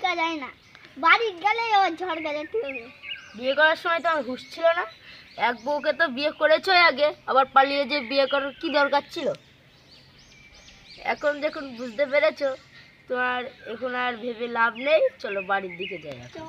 টিকা যায় না, বাড়ি গেলে ওর ঝড় গেলে ঠিক হবে। বিয়ে করার সময় তো আমার হুঁশ ছিল না। এক বউকে তো বিয়ে করেছো আগে, আবার পালিয়ে যে বিয়ে করার কি দরকার ছিল? এখন যখন বুঝতে পেরেছো তোমার এখন আর ভেবে লাভ নেই, চলো বাড়ির দিকে যাই এখন।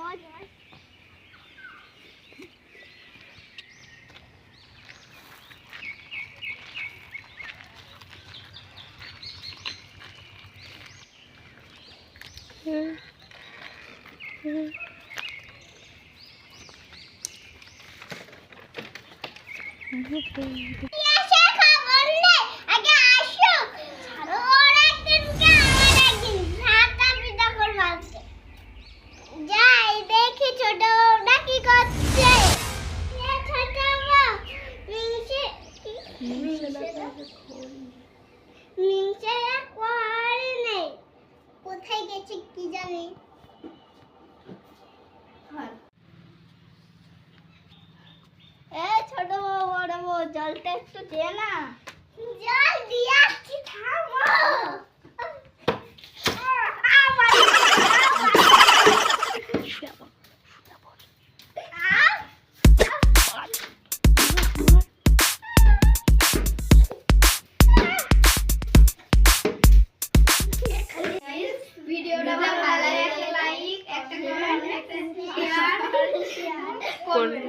কোথায় গেছে কি জানি। ছোট বউ বড় বউ জলটা একটু দে না। জল দিয়ে আসছি, থামো। ভিডিওটা ভালো লাগে লাইক, একটা কমেন্ট, একটা শেয়ার করবেন।